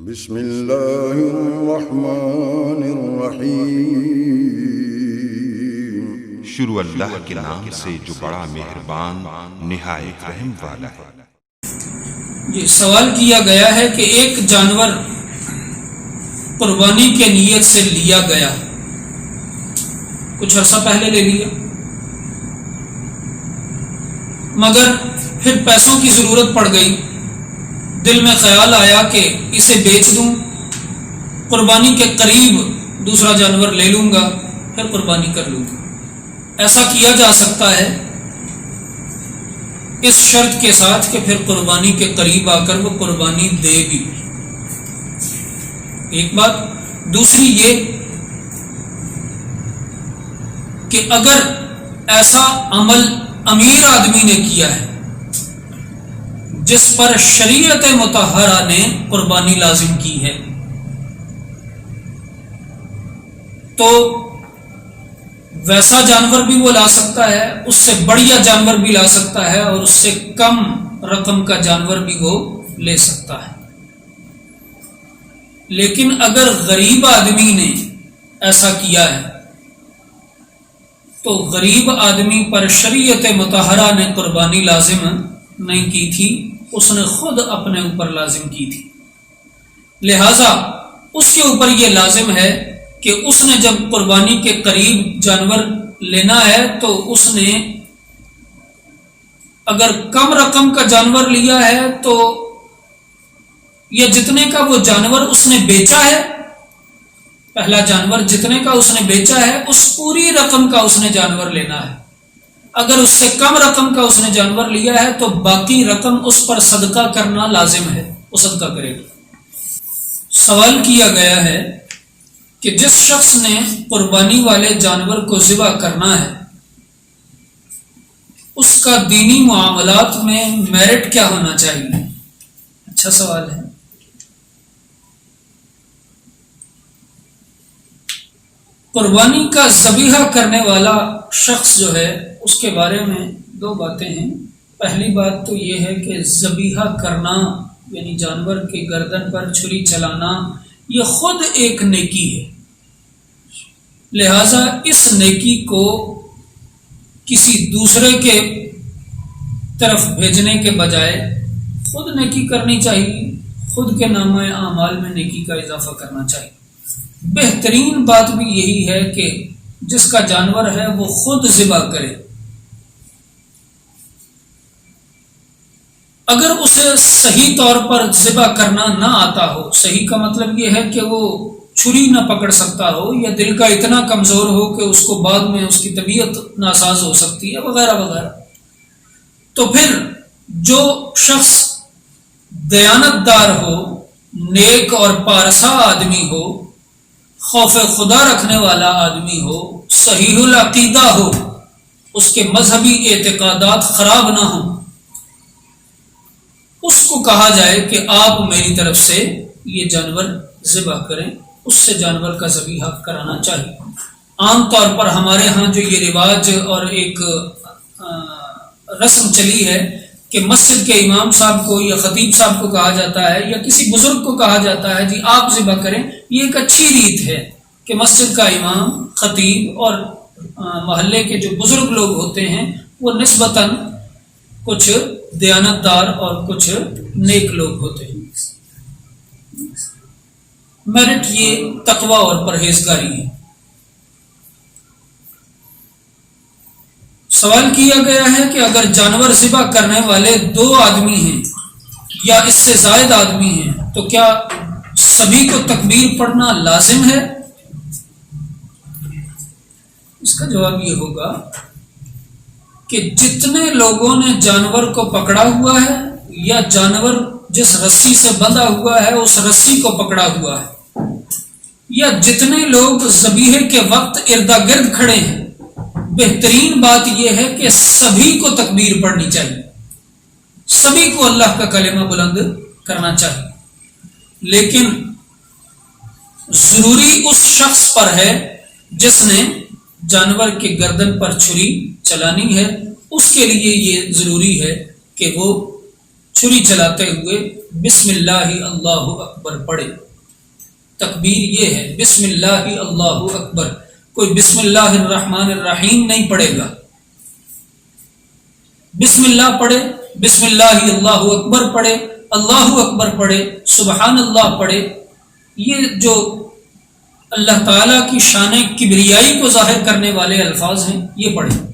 بسم اللہ الرحمن الرحیم۔ شروع اللہ کے نام سے جو بڑا مہربان نہایت رحم والا ہے۔ یہ سوال کیا گیا ہے کہ ایک جانور قربانی کے نیت سے لیا گیا، کچھ عرصہ پہلے لے لیا، مگر پھر پیسوں کی ضرورت پڑ گئی، دل میں خیال آیا کہ اسے بیچ دوں، قربانی کے قریب دوسرا جانور لے لوں گا، پھر قربانی کر لوں گا۔ ایسا کیا جا سکتا ہے اس شرط کے ساتھ کہ پھر قربانی کے قریب آ کر وہ قربانی دے بھی۔ ایک بات۔ دوسری یہ کہ اگر ایسا عمل امیر آدمی نے کیا ہے جس پر شریعت مطہرہ نے قربانی لازم کی ہے، تو ویسا جانور بھی وہ لا سکتا ہے، اس سے بڑھیا جانور بھی لا سکتا ہے، اور اس سے کم رقم کا جانور بھی وہ لے سکتا ہے۔ لیکن اگر غریب آدمی نے ایسا کیا ہے تو غریب آدمی پر شریعت مطہرہ نے قربانی لازم نہیں کی تھی، اس نے خود اپنے اوپر لازم کی تھی، لہذا اس کے اوپر یہ لازم ہے کہ اس نے جب قربانی کے قریب جانور لینا ہے تو اس نے اگر کم رقم کا جانور لیا ہے تو یہ جتنے کا وہ جانور اس نے بیچا ہے، پہلا جانور جتنے کا اس نے بیچا ہے اس پوری رقم کا اس نے جانور لینا ہے۔ اگر اس سے کم رقم کا اس نے جانور لیا ہے تو باقی رقم اس پر صدقہ کرنا لازم ہے، وہ صدقہ کرے گا۔ سوال کیا گیا ہے کہ جس شخص نے قربانی والے جانور کو ذبح کرنا ہے اس کا دینی معاملات میں میرٹ کیا ہونا چاہیے؟ اچھا سوال ہے۔ قربانی کا ذبیحہ کرنے والا شخص جو ہے اس کے بارے میں دو باتیں ہیں۔ پہلی بات تو یہ ہے کہ ذبیحہ کرنا یعنی جانور کے گردن پر چھری چلانا یہ خود ایک نیکی ہے، لہذا اس نیکی کو کسی دوسرے کے طرف بھیجنے کے بجائے خود نیکی کرنی چاہیے، خود کے نامہ اعمال میں نیکی کا اضافہ کرنا چاہیے۔ بہترین بات بھی یہی ہے کہ جس کا جانور ہے وہ خود ذبح کرے۔ اگر اسے صحیح طور پر ذبح کرنا نہ آتا ہو، صحیح کا مطلب یہ ہے کہ وہ چھری نہ پکڑ سکتا ہو یا دل کا اتنا کمزور ہو کہ اس کو بعد میں اس کی طبیعت ناساز ہو سکتی ہے وغیرہ وغیرہ، تو پھر جو شخص دیانت دار ہو، نیک اور پارسا آدمی ہو، خوف خدا رکھنے والا آدمی ہو، صحیح العقیدہ ہو، اس کے مذہبی اعتقادات خراب نہ ہوں، اس کو کہا جائے کہ آپ میری طرف سے یہ جانور ذبح کریں، اس سے جانور کا ذبیحہ کرانا چاہیے۔ عام طور پر ہمارے ہاں جو یہ رواج اور ایک رسم چلی ہے کہ مسجد کے امام صاحب کو یا خطیب صاحب کو کہا جاتا ہے یا کسی بزرگ کو کہا جاتا ہے جی آپ ذبح کریں، یہ ایک اچھی ریت ہے کہ مسجد کا امام، خطیب اور محلے کے جو بزرگ لوگ ہوتے ہیں وہ نسبتاً کچھ دیانت دار اور کچھ نیک لوگ ہوتے ہیں۔ میرٹ یہ تقوی اور پرہیزگاری ہے۔ سوال کیا گیا ہے کہ اگر جانور ذبح کرنے والے دو آدمی ہیں یا اس سے زائد آدمی ہیں تو کیا سبھی کو تکبیر پڑھنا لازم ہے؟ اس کا جواب یہ ہوگا کہ جتنے لوگوں نے جانور کو پکڑا ہوا ہے یا جانور جس رسی سے بندھا ہوا ہے اس رسی کو پکڑا ہوا ہے یا جتنے لوگ ذبیحے کے وقت اردا گرد کھڑے ہیں، بہترین بات یہ ہے کہ سبھی کو تکبیر پڑھنی چاہیے، سبھی کو اللہ کا کلمہ بلند کرنا چاہیے، لیکن ضروری اس شخص پر ہے جس نے جانور کے گردن پر چھری چلانی ہے، اس کے لیے یہ ضروری ہے کہ وہ چھری چلاتے ہوئے بسم اللہ اللہ اکبر پڑھے۔ تکبیر یہ ہے، بسم اللہ اللہ اکبر، کوئی بسم اللہ الرحمن الرحیم نہیں پڑھے گا۔ بسم اللہ پڑھے، بسم اللہ اللہ اکبر پڑھے، اللہ اکبر پڑھے، سبحان اللہ پڑھے، یہ جو اللہ تعالیٰ کی شان کبریائی کو ظاہر کرنے والے الفاظ ہیں یہ پڑھیں۔